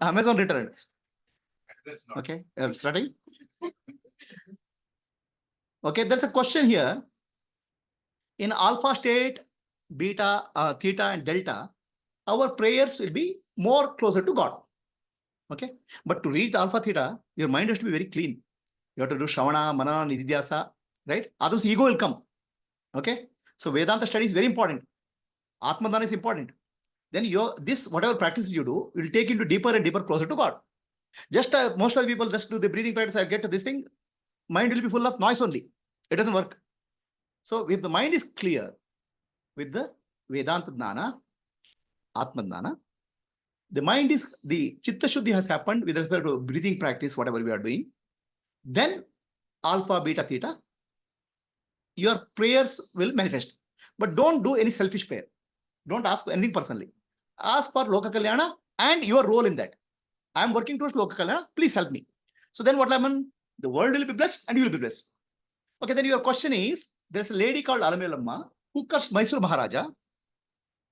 Amazon returned. Okay, starting. Okay, there's a question here. In alpha state, beta, theta, and delta, our prayers will be more closer to God. Okay, but to reach the alpha theta, your mind has to be very clean. You have to do Shravana, Manana, Nididhyasa, right? Otherwise, ego will come. Okay, so Vedanta study is very important. Atma Dana is important. Then this whatever practices you do will take you to deeper and deeper closer to God. Just most of the people just do the breathing practice. I get to this thing, mind will be full of noise only. It doesn't work. So if the mind is clear with the Vedanta Dana, Atma Dana, the mind is, the Chitta Shuddhi has happened with respect to breathing practice, whatever we are doing. Then alpha, beta, theta, your prayers will manifest. But don't do any selfish prayer. Don't ask anything personally. Ask for Loka Kalyana and your role in that. I am working towards Loka Kalyana, please help me. So then what will happen? The world will be blessed and you will be blessed. Okay, then your question is, there's a lady called Alamelamma who cursed Mysore Maharaja.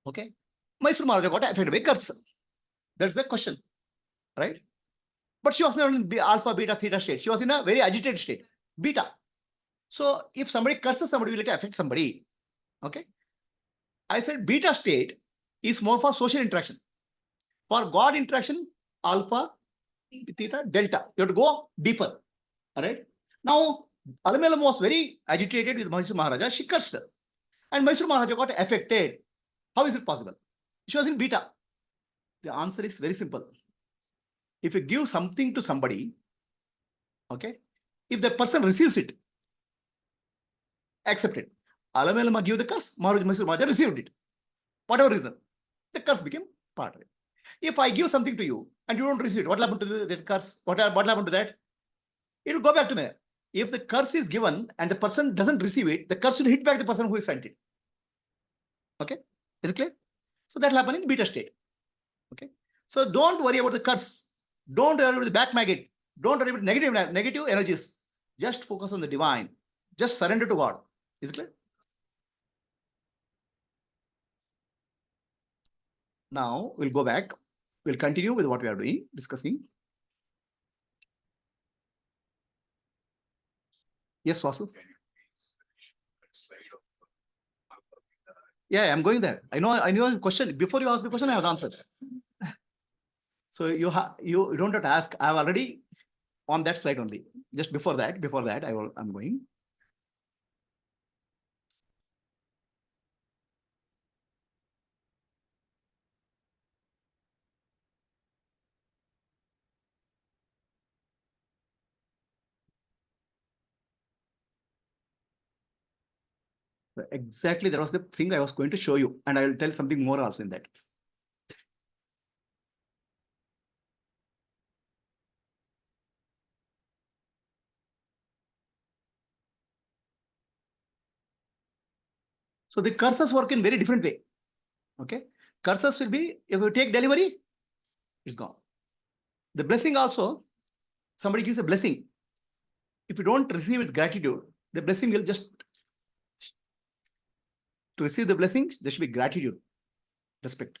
Okay, Mysore Maharaja got affected by curse. That's the question, right? But she was not in alpha, beta, theta state. She was in a very agitated state, beta. So if somebody curses somebody, will it affect somebody? Okay, I said beta state is more for social interaction. For God interaction, alpha, theta, delta. You have to go deeper. All right. Now, Alamelam was very agitated with Mysore Maharaja. She cursed her. And Mysore Maharaja got affected. How is it possible? She was in beta. The answer is very simple. If you give something to somebody, okay, if the person receives it, accept it. Alamelam gave the curse, Mysore Maharaja received it. Whatever reason, the curse became part of it. If I give something to you and you don't receive it, what happened to that curse? What happened to that? It will go back to me. If the curse is given and the person doesn't receive it, the curse will hit back the person who is sent it. Okay, is it clear? So that will happen in beta state. Okay, so don't worry about the curse. Don't worry about the back maggot. Don't worry about negative energies. Just focus on the divine. Just surrender to God. Is it clear? Now we'll go back. We'll continue with what we are doing, discussing. Yes, Vasu. Yeah, I'm going there. I know your question. Before you ask the question, I have answered. So you don't have to ask. I have already on that slide only. Just before that, I'm going. Exactly, that was the thing I was going to show you, and I will tell something more also in that. So the cursors work in very different way. Okay, cursors will be, if you take delivery, it's gone. The blessing also, somebody gives a blessing. If you don't receive it gratitude, the blessing will just, to receive the blessing, there should be gratitude, respect.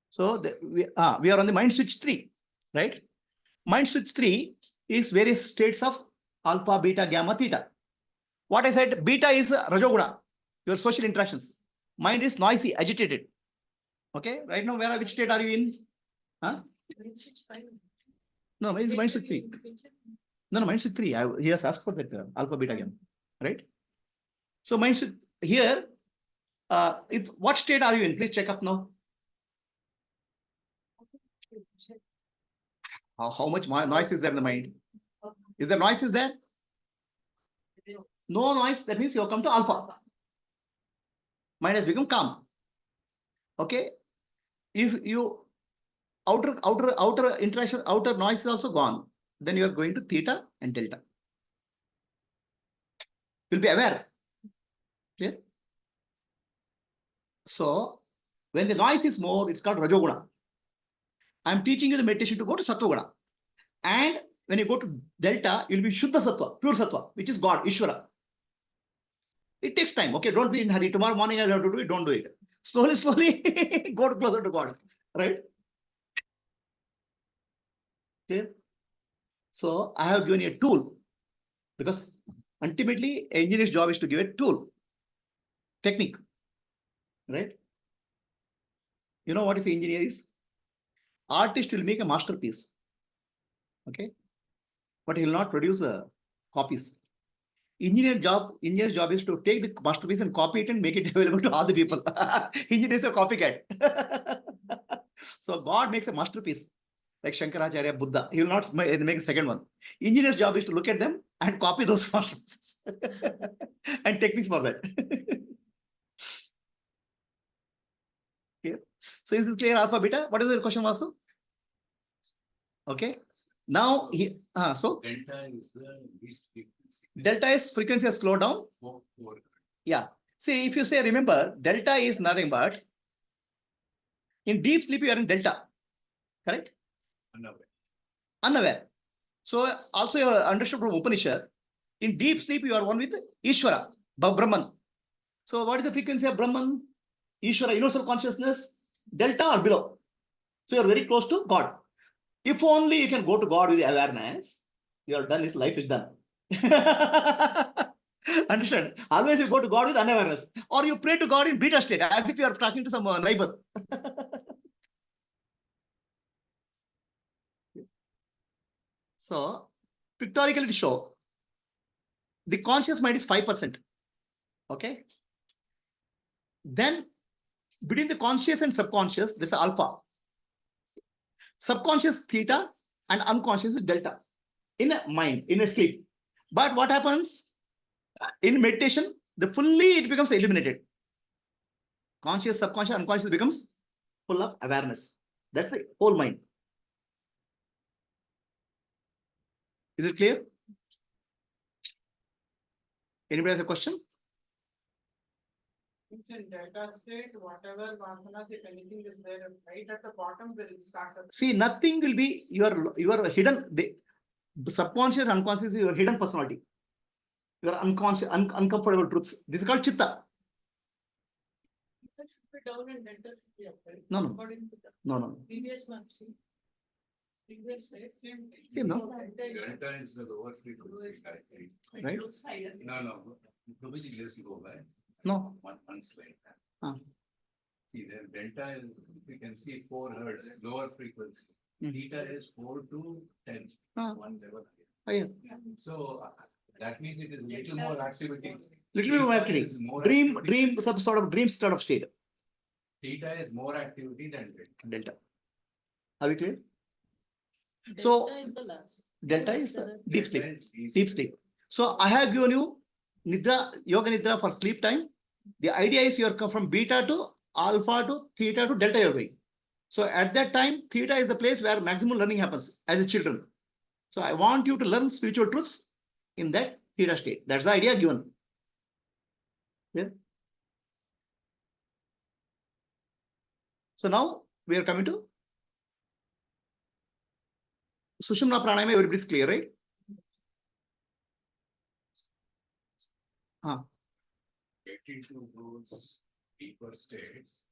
So we are on the mind switch 3, right? Mind switch 3 is various states of alpha, beta, gamma, theta. What I said, beta is rajoguna, your social interactions. Mind is noisy, agitated. Okay, right now, which state are you in? Huh? No, it's mind switch 3. No, mind switch 3. He has asked for that alpha, beta, gamma, right? So mind switch here, if what state are you in? Please check up now. How much noise is there in the mind? Is there noise? Is there? No noise. That means you have come to alpha. Mind has become calm. Okay. If you outer interaction, outer noise is also gone, then you are going to theta and delta. You'll be aware. Clear? So when the noise is more, it's called rajoguna. I'm teaching you the meditation to go to sattva. And when you go to delta, you'll be Shuddha Sattva, pure Sattva, which is God, Ishvara. It takes time. Okay, don't be in a hurry. Tomorrow morning I have to do it. Don't do it. Slowly, go closer to God. Right? Clear? So I have given you a tool, because ultimately engineer's job is to give a tool, technique. Right? You know what is engineer is? Artist will make a masterpiece. Okay, but he will not produce copies. Engineer's job is to take the masterpiece and copy it and make it available to all the people. Engineer is a copycat. So God makes a masterpiece like Shankaracharya, Buddha. He will not make a second one. Engineer's job is to look at them and copy those masterpieces and techniques for that. Clear? So is this clear, alpha, beta? What is your question, Vasu? Okay. Now, so delta is the least frequency. Delta is frequency has slowed down. Yeah. See, if you say, remember, delta is nothing but in deep sleep, you are in delta. Correct? Unaware. So also you understood from Upanishad, in deep sleep, you are one with Ishvara, Brahman. So what is the frequency of Brahman? Ishvara, universal consciousness, delta or below. So you are very close to God. If only you can go to God with awareness, you are done, his life is done. Understand? Otherwise, you go to God with unawareness, or you pray to God in beta state, as if you are talking to some neighbor. So, pictorially to show, the conscious mind is 5%. Okay. Then, between the conscious and subconscious, there's alpha. Subconscious theta and unconscious is delta. In a mind, in a sleep. But what happens in meditation? The fully it becomes eliminated. Conscious, subconscious, unconscious becomes full of awareness. That's the whole mind. Is it clear? Anybody has a question? In delta state, whatever vasanas, if anything is there, right at the bottom, will start. See, nothing will be your hidden. The subconscious, unconscious is your hidden personality. Your unconscious, uncomfortable truths. This is called chitta. Down and delta should be up, right? No. According to the No. previous one, see. Previous state, same thing. See, no. Delta is the lower frequency, Right? No. Prabhuji, just go back. No. One slide. See, there delta is, you can see 4 hertz, lower frequency. Theta is 4 to 10. One level. Yeah. So that means it is little more activity. Little more activity. Dream, some sort of dream sort of state. Theta is more activity than delta. Are we clear? Delta So is the last. Delta is deep sleep. Deep sleep. So I have given you Nidra, Yoga Nidra for sleep time. The idea is you are from beta to alpha to theta to delta you're going. So at that time, theta is the place where maximum learning happens as a children. So I want you to learn spiritual truths in that theta state. That's the idea given. Yeah. So now we are coming to Sushumna Pranayama. Everybody is clear, right? Getting to those deeper states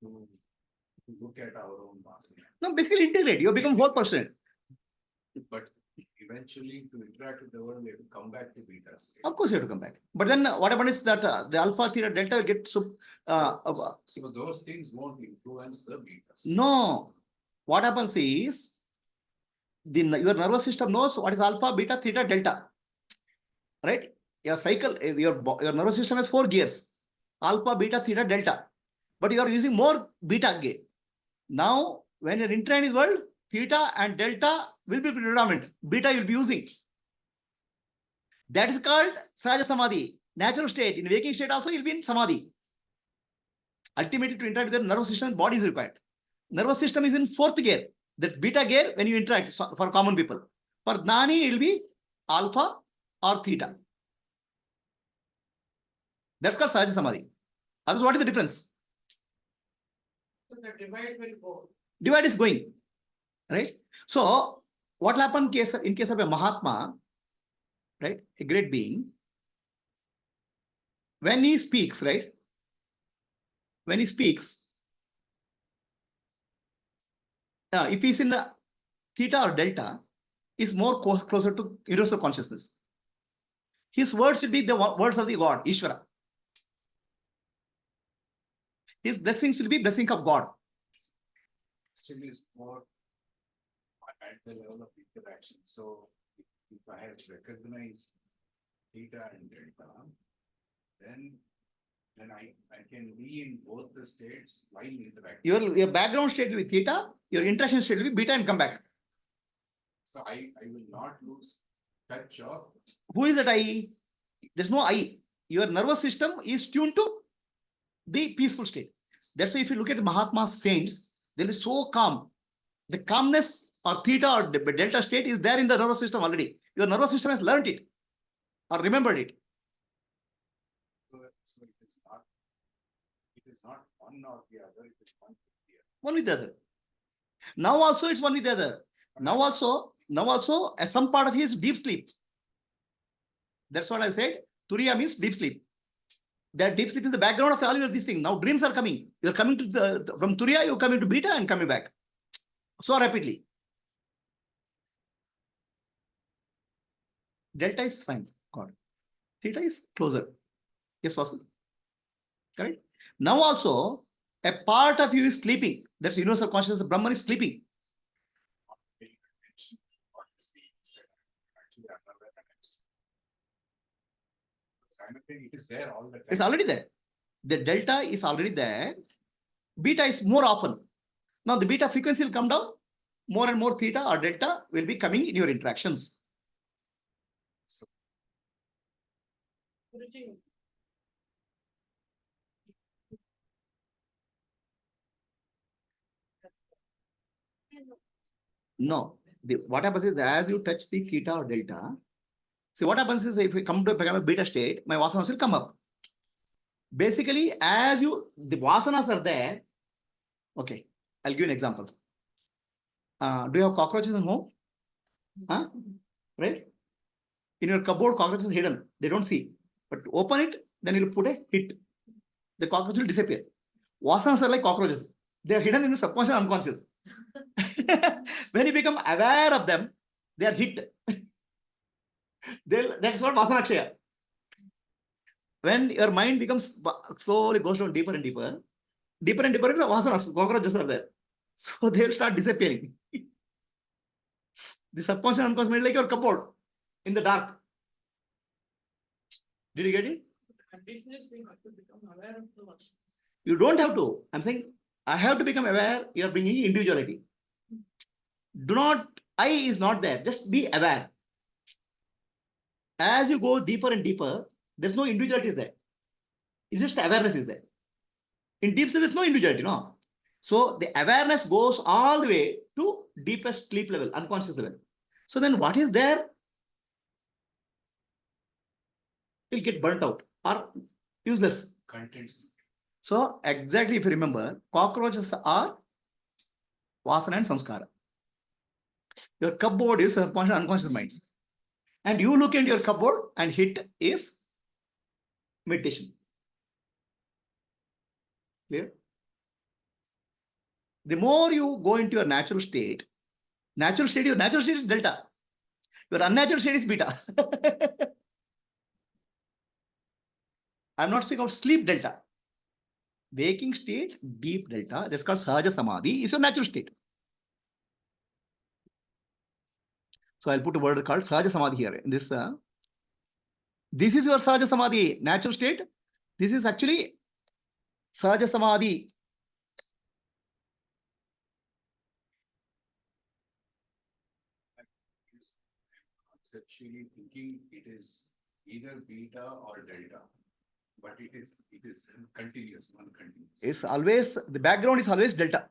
to look at our own mass. No, basically integrate. You become 4%. But eventually, to interact with the world, we have to come back to beta state. Of course, you have to come back. But then what happens is that the alpha, theta, delta get so those things won't influence the beta state. No. What happens is your nervous system knows what is alpha, beta, theta, delta. Right? Your cycle, your nervous system has 4 gears: alpha, beta, theta, delta. But you are using more beta gear. Now, when you're in this world, theta and delta will be predominant. Beta you'll be using. That is called Sahaja Samadhi, natural state. In waking state also, you'll be in Samadhi. Ultimately, to interact with the nervous system, body is required. Nervous system is in 4th gear. That's beta gear when you interact for common people. For Gnani, it will be alpha or theta. That's called Sahaja Samadhi. Otherwise, what is the difference? So the divide will go. Divide is going. Right? So, what will happen in case of a Mahatma, right? A great being, when he speaks, right? When he speaks, if he's in a theta or delta, is more closer to universal consciousness. His words will be the words of the God, Ishvara. His blessings will be blessing of God. Still is more at the level of interaction. So if I have recognized theta and delta, then I can be in both the states while interacting. Your background state will be theta, your interaction state will be beta and come back. So I will not lose touch of. Who is that I? There's no I. Your nervous system is tuned to the peaceful state. That's why if you look at the Mahatma saints, they'll be so calm. The calmness or theta or delta state is there in the nervous system already. Your nervous system has learned it or remembered it. So it is not one or the other, it is one with the other. One with the other. Now also it's one with the other. Now also some part of his deep sleep. That's what I said. Turiya means deep sleep. That deep sleep is the background of all of these things. Now dreams are coming. You're coming to from Turiya, you're coming to beta and coming back so rapidly. Delta is fine. God. Theta is closer. Yes, possible. Correct. Now also a part of you is sleeping. That's universal consciousness. Brahman is sleeping. It is there all the time. It's already there. The delta is already there. Beta is more often. Now the beta frequency will come down. More and more theta or delta will be coming in your interactions. No. What happens is as you touch the theta or delta, see what happens is if we come to become a beta state, my vasanas will come up. Basically, as the vasanas are there. Okay, I'll give you an example. Do you have cockroaches in home? Huh? Right? In your cupboard, cockroaches are hidden. They don't see. But open it, then you'll put a hit. The cockroach will disappear. Vasanas are like cockroaches. They are hidden in the subconscious and unconscious. When you become aware of them, they are hit. That's what vasana kshaya. When your mind becomes slowly goes down deeper and deeper, the vasanas, cockroaches are there. So they will start disappearing. The subconscious and unconscious mind like your cupboard in the dark. Did you get it? The condition is we have to become aware of the world. You don't have to. I'm saying I have to become aware. You are bringing individuality. Do not, I is not there. Just be aware. As you go deeper and deeper, there's no individuality is there. It's just awareness is there. In deep sleep, there's no individuality, no. So the awareness goes all the way to deepest sleep level, unconscious level. So then what is there will get burnt out or useless. Contents. So exactly if you remember, cockroaches are vasana and samskara. Your cupboard is subconscious unconscious minds. And you look into your cupboard and hit is meditation. Clear? The more you go into your natural state is delta. Your unnatural state is beta. I'm not speaking of sleep delta. Waking state, deep delta, that's called Sahaja Samadhi, is your natural state. So I'll put a word called Sahaja Samadhi here. In this, this is your Sahaja Samadhi, natural state. This is actually Sahaja Samadhi. Conceptually thinking it is either beta or delta, but it is continuous, one continuous. It's always, the background is always delta.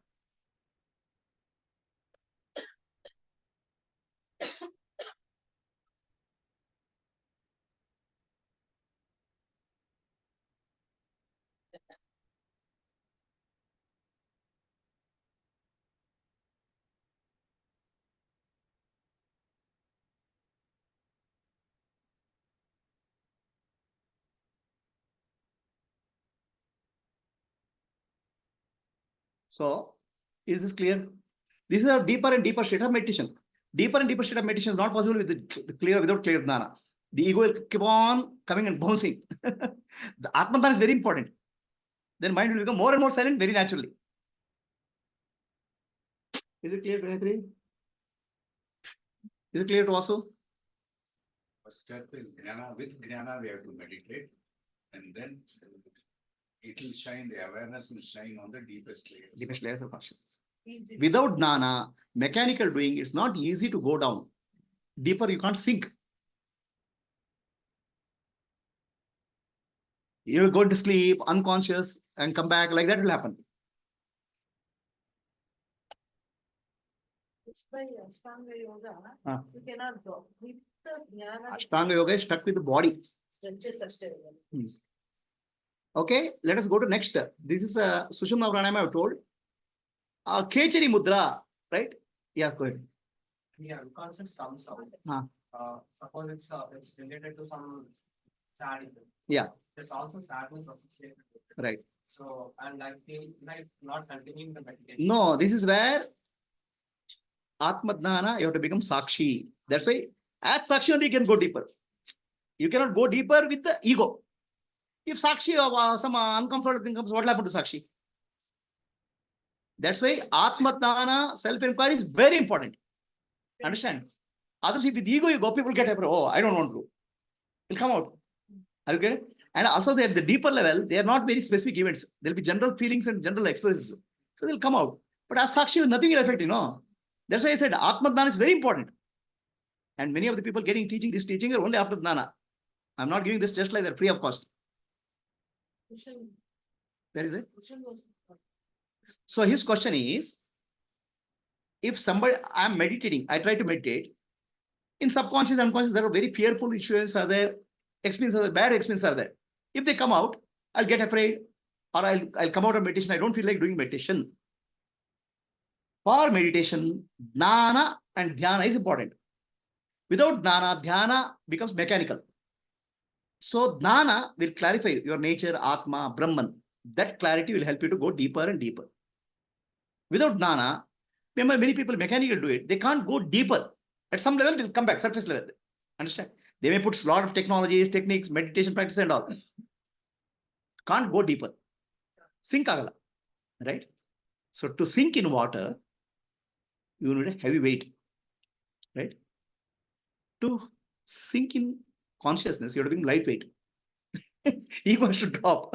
So, is this clear? This is a deeper and deeper state of meditation. Deeper and deeper state of meditation is not possible with the clear without clear jnana. The ego will keep on coming and bouncing. The Atma is very important. Then mind will become more and more silent very naturally. Is it clear, Gayatri? Is it clear to Vasu? First step is jnana. With jnana, we have to meditate, and then it will shine. The awareness will shine on the deepest layers. Deepest layers of consciousness. Without jnana, mechanical doing, it's not easy to go down. Deeper, you can't sink. You go to sleep, unconscious, and come back, like that will happen. It's by Ashtanga Yoga, you cannot go. With the jnana, Ashtanga Yoga is stuck with the body. stretches Ashtanga. Okay, let us go to next. This is a Sushumna Pranayama I have told. Kechari Mudra, right? Yeah, go ahead. Yeah, conscious comes out. Suppose it's related to some sad event. Yeah. There's also sadness associated with it. Right. So, and I feel like not continuing the meditation. No, this is where Atma Dhyana, you have to become Sakshi. That's why, as Sakshi only you can go deeper. You cannot go deeper with the ego. If Sakshi, some uncomfortable thing comes, what will happen to Sakshi? That's why Atma Dhyana, self-enquiry is very important. Understand? Others, if with ego you go, people get afraid. Oh, I don't want to. It'll come out. Are you getting it? And also, at the deeper level, they are not very specific events. There'll be general feelings and general experiences. So they'll come out. But as Sakshi, nothing will affect, That's why I said Atma Dhyana is very important. And many of the people getting this teaching are only after Dhyana. I'm not giving this just like that, free of cost. Where is it? So his question is, if somebody, I'm meditating, I try to meditate. In subconscious, unconscious, there are very fearful issues are there, experiences are there, bad experiences are there. If they come out, I'll get afraid, or I'll come out of meditation. I don't feel like doing meditation. For meditation, jnana and dhyana is important. Without jnana, dhyana becomes mechanical. So jnana will clarify your nature, Atma, Brahman. That clarity will help you to go deeper and deeper. Without jnana, remember many people mechanically do it. They can't go deeper. At some level, they'll come back, surface level. Understand? They may put a lot of technologies, techniques, meditation practice and all. Can't go deeper. Sink agala. Right? So to sink in water, you need a heavy weight. Right? To sink in consciousness, you have to bring lightweight. Ego has to drop.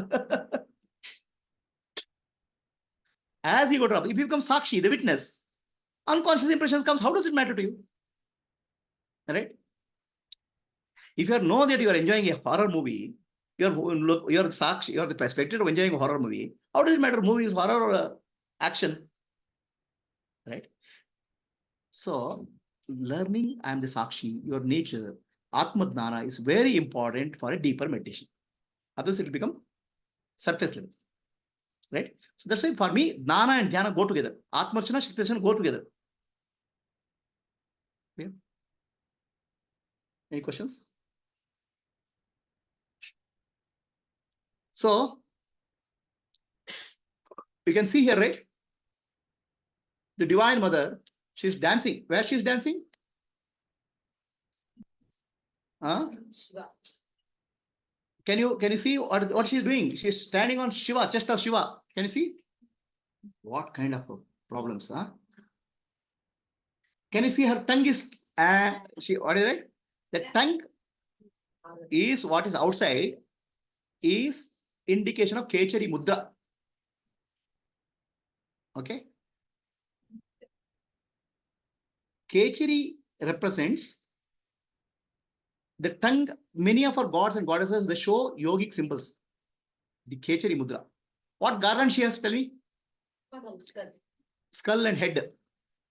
As ego drop, if you become Sakshi, the witness, unconscious impressions comes, how does it matter to you? Right? If you know that you are enjoying a horror movie, you're Sakshi, you're the perspective of enjoying a horror movie. How does it matter movie is horror or action? Right? So learning I am the Sakshi, your nature, Atma Dhyana is very important for a deeper meditation. Otherwise it will become surface level. Right? So that's why for me, Jnana and Dhyana go together. Atma Archana, Shakti Archana go together. Yeah. Any questions? So you can see here, right? The Divine Mother, she's dancing. Where she's dancing? Can you see what she's doing? She's standing on Shiva, chest of Shiva. Can you see? What kind of problems? Can you see her tongue is what is it? The tongue is what is outside is indication of Kechari Mudra. Okay. Kechari represents the tongue. Many of our gods and goddesses, they show yogic symbols. The Kechari Mudra. What garland she has, tell me? Skull and head.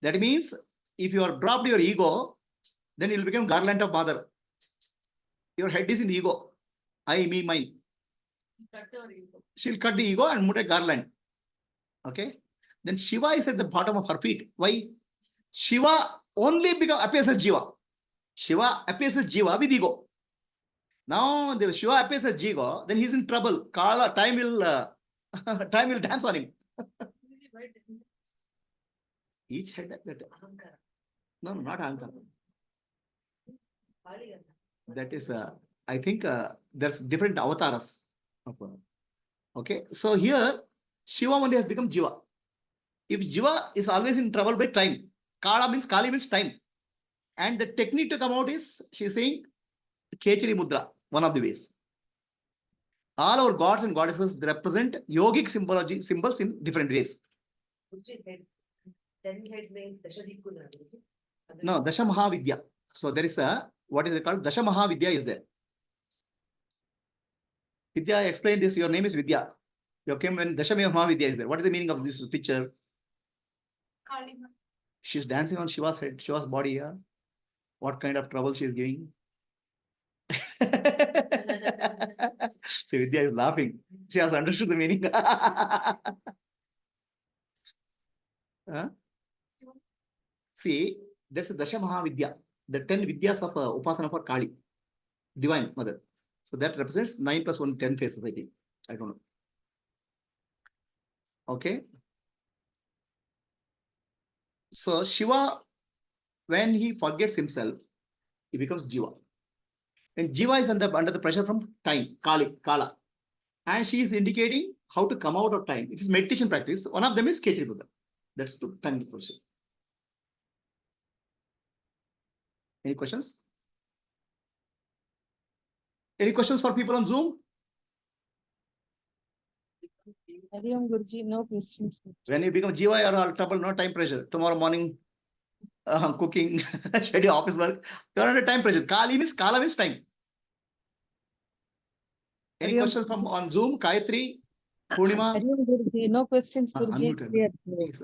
That means if you are dropped your ego, then it will become garland of mother. Your head is in the ego. I, me, mine. She'll cut the ego and put a garland. Okay. Then Shiva is at the bottom of her feet. Why? Shiva only appears as Jiva. Shiva appears as Jiva with ego. Now the Shiva appears as Jiva, then he's in trouble. Kala, time will dance on him. Each head that. No, not Ankara. That is, I think there's different avatars. Okay, so here Shiva only has become Jiva. If Jiva is always in trouble by time, Kali means time. And the technique to come out is, she is saying, Kechari Mudra, one of the ways. All our gods and goddesses represent yogic symbols in different ways. No, Dasha Mahavidya. So there is a, what is it called? Dasha Mahavidya is there. Vidya, explain this. Your name is Vidya. You came when Dasha Mahavidya is there. What is the meaning of this picture? She's dancing on Shiva's head, Shiva's body. Yeah? What kind of trouble she is giving? See, Vidya is laughing. She has understood the meaning. Huh? See, there's a Dasha Mahavidya, the 10 Vidyas of Upasana for Kali, Divine Mother. So that represents 9 plus 1, 10 faces, I think. I don't know. Okay. So Shiva, when he forgets himself, he becomes Jiva. And Jiva is under the pressure from time, Kala. And she is indicating how to come out of time. It is meditation practice. One of them is Kechari Buddha. That's the time question. Any questions? Any questions for people on Zoom? Guruji, no questions. When you become Jiva, you are all trouble, no time pressure. Tomorrow morning, cooking, schedule, office work, you are under time pressure. Kala means time. Any questions from on Zoom? Gayatri, Purnima? Guruji, no questions, Guruji. Please,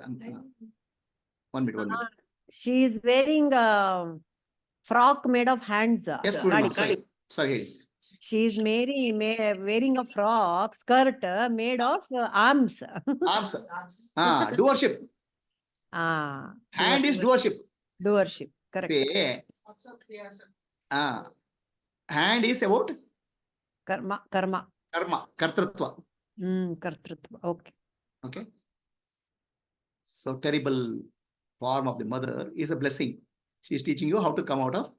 1 minute. She is wearing a frock made of hands. Yes, Purnima. Sorry. She is wearing a frock skirt made of arms. Arms. Doership. Hand is doership. Doership, correct. Say, hand is about Karma. Kartrutva. Kartrutva. Okay. So terrible form of the mother is a blessing. She is teaching you how to come out of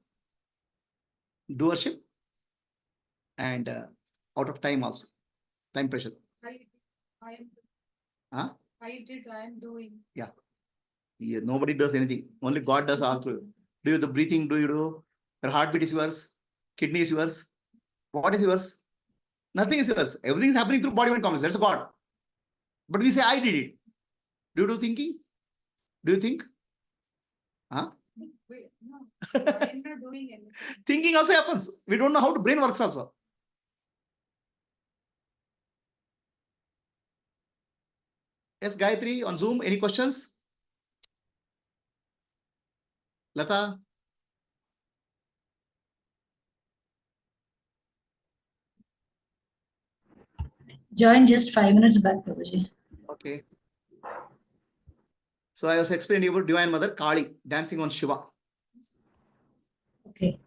doership and out of time also. Time pressure. I am doing. Yeah. Nobody does anything. Only God does all through. Do you do the breathing? Do you do? Your heartbeat is yours. Kidney is yours. What is yours? Nothing is yours. Everything is happening through body mind consciousness. That's God. But we say, I did it. Do you do thinking? Do you think? Wait, no, I'm not doing anything. Thinking also happens. We don't know how the brain works also. Yes, Gayatri on Zoom. Any questions? Lata? Joined just 5 minutes back, Prabhuji. Okay. So I was explaining about Divine Mother Kali dancing on Shiva. Okay.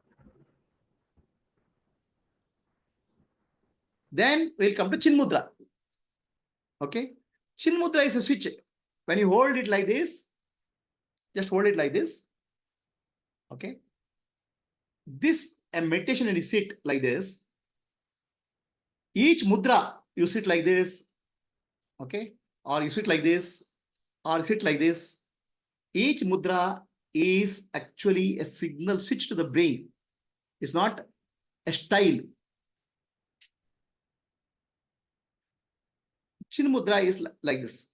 Then we'll come to Chin Mudra. Okay. Chin Mudra is a switch. When you hold it like this, just hold it like this. Okay. This a meditation and you sit like this. Each mudra, you sit like this. Okay. Or you sit like this. Or you sit like this. Each mudra is actually a signal switch to the brain. It's not a style. Chin mudra is like this.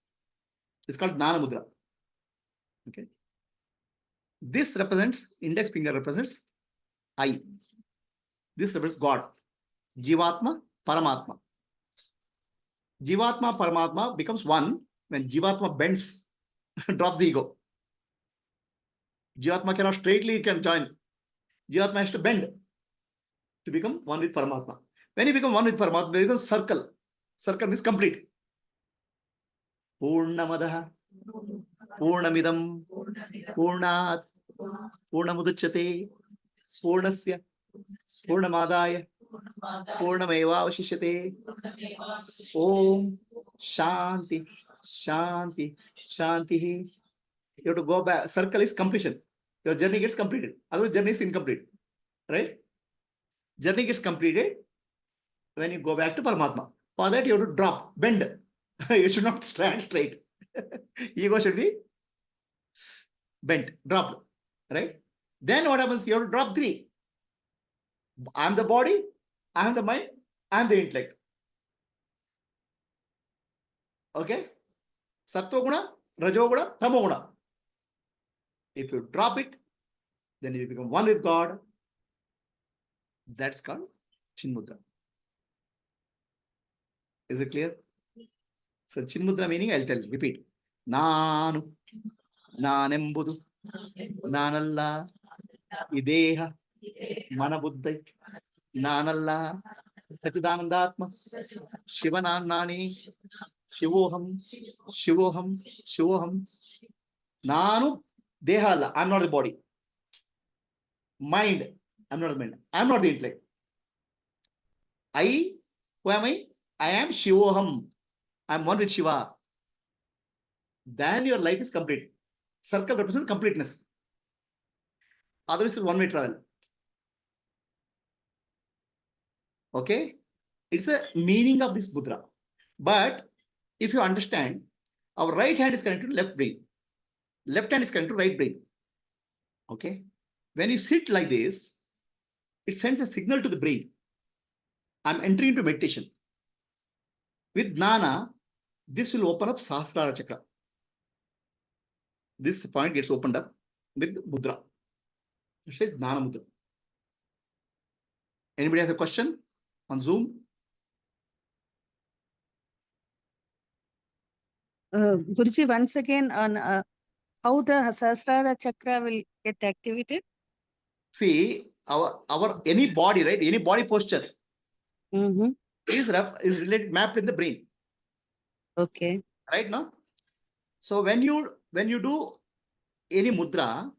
It's called Jnana mudra. Okay. This represents, index finger represents I. This represents God. Jivatma, Paramatma. Jivatma, Paramatma becomes one when Jivatma bends, drops the ego. Jivatma cannot straightly can join. Jivatma has to bend to become one with Paramatma. When you become one with Paramatma, there is a circle. Circle is complete. Purnamadaha, Purnamidam, Purnat, Purnamuduchyate, Purnasya, Purnamadaya, Purnameva Vashishyate. Om Shanti, Shanti, Shanti. You have to go back. Circle is completion. Your journey gets completed. Otherwise, journey is incomplete. Right? Journey gets completed when you go back to Paramatma. For that, you have to drop, bend. You should not stand straight. Ego should be bent, dropped. Right? Then what happens? You have to drop three. I am the body, I am the mind, I am the intellect. Okay? Sattva guna, Rajo guna, Tamo guna. If you drop it, then you become one with God. That's called Chinmudra. Is it clear? So Chinmudra meaning, I'll tell you, repeat. Nanu, Nanembudu, Nanalla, Ideha, Manabuddhai, Nanalla, Satidanandatma, Shivananani, Shivoham, Shivoham, Shivoham. Nanu, Deha, I'm not the body. Mind, I'm not the mind. I'm not the intellect. I, who am I? I am Shivoham. I'm one with Shiva. Then your life is complete. Circle represents completeness. Otherwise, it's one-way travel. Okay? It's a meaning of this mudra. But if you understand, our right hand is connected to left brain. Left hand is connected to right brain. Okay? When you sit like this, it sends a signal to the brain. I'm entering into meditation. With Jnana, this will open up Sahasrara Chakra. This point gets opened up with mudra. It says Jnana Mudra. Anybody has a question on Zoom? Guruji, once again on how the Sahasrara Chakra will get activated? See, our any body, right? Any body posture Mm-hmm. is related, mapped in the brain. Okay. Right now? So when you do any mudra,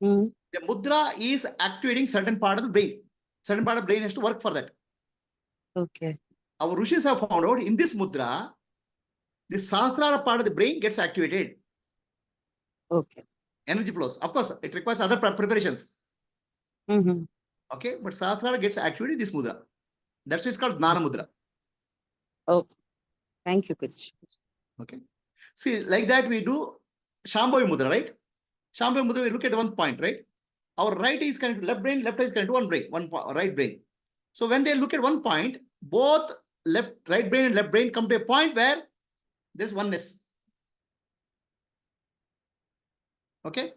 Mm. the mudra is activating certain part of the brain. Certain part of the brain has to work for that. Okay. Our rishis have found out in this mudra, the sahasrara part of the brain gets activated. Okay. Energy flows. Of course, it requires other preparations. Mm-hmm. Okay, but sahasrara gets activated in this mudra. That's why it's called Jnana Mudra. Okay. Thank you, Guruji. Okay. See, like that we do Shambhavi Mudra, right? Shambhavi Mudra, we look at one point, right? Our right is connected to left brain, left is connected to one brain, right brain. So when they look at one point, both right brain and left brain come to a point where there's oneness. Okay?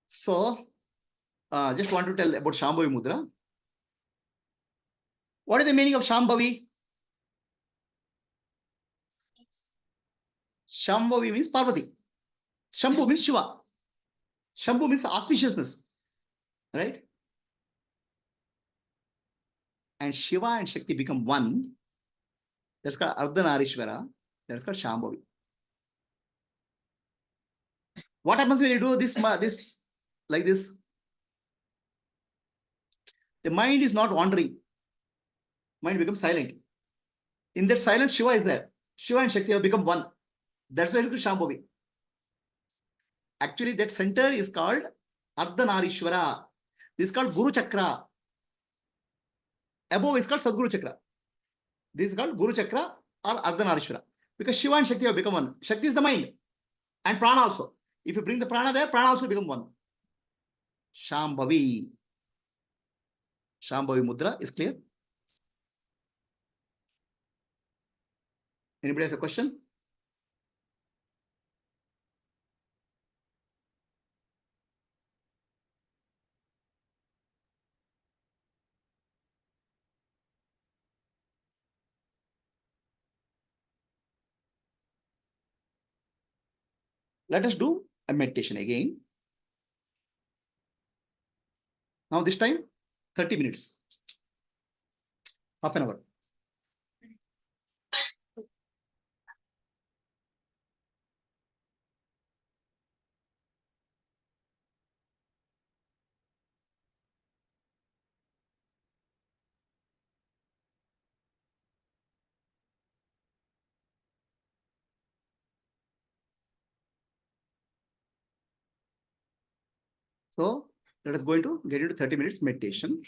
So, just want to tell about Shambhavi Mudra. What is the meaning of Shambhavi? Shambhavi means Parvati. Shambhu means Shiva. Shambhu means auspiciousness. Right? And Shiva and Shakti become one. That's called Ardhanarishvara. That's called Shambhavi. What happens when you do this like this? The mind is not wandering. Mind becomes silent. In that silence, Shiva is there. Shiva and Shakti have become one. That's why it's called Shambhavi. Actually, that center is called Ardhanarishvara. This is called Guru Chakra. Above is called Sadguru Chakra. This is called Guru Chakra or Ardhanarishvara. Because Shiva and Shakti have become one. Shakti is the mind. And Prana also. If you bring the Prana there, Prana also become one. Shambhavi. Shambhavi Mudra is clear? Anybody has a question? Let us do a meditation again. Now this time, 30 minutes. Half an hour. So let us going to get into 30 minutes meditation.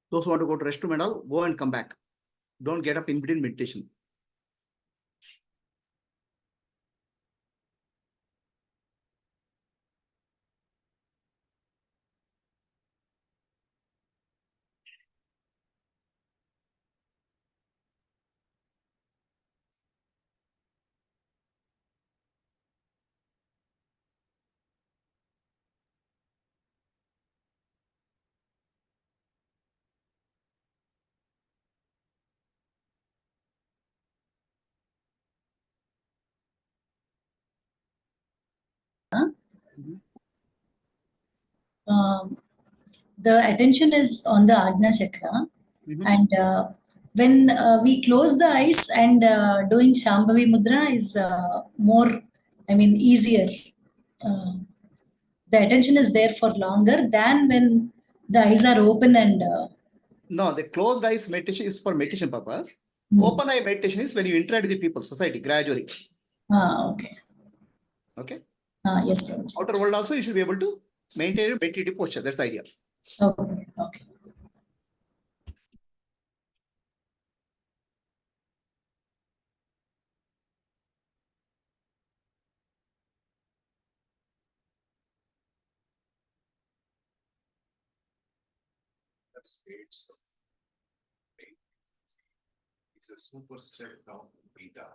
Those who want to go to restroom and all, go and come back. Don't get up in between meditation. Um, the attention is on the Ajna chakra, and when we close the eyes and doing Shambhavi Mudra is more, easier. The attention is there for longer than when the eyes are open and. No, the closed eyes meditation is for meditation purpose. Open eye meditation is when you interact with the people, society, gradually. Okay. Okay. Yes, Prabhuji. Outer world also, you should be able to maintain a meditative posture. That's the idea. Okay. Okay. The states of faith. It's a superset of beta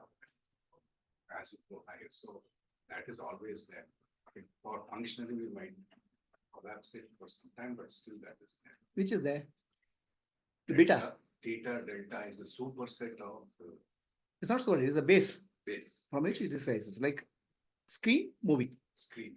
as you go higher. So that is always there. For functionally, we might collapse it for some time, but still that is there. Which is there? The beta. Theta, delta is a superset of It's not so, it is a base. base. From which is this rise. It's like screen moving. Screen.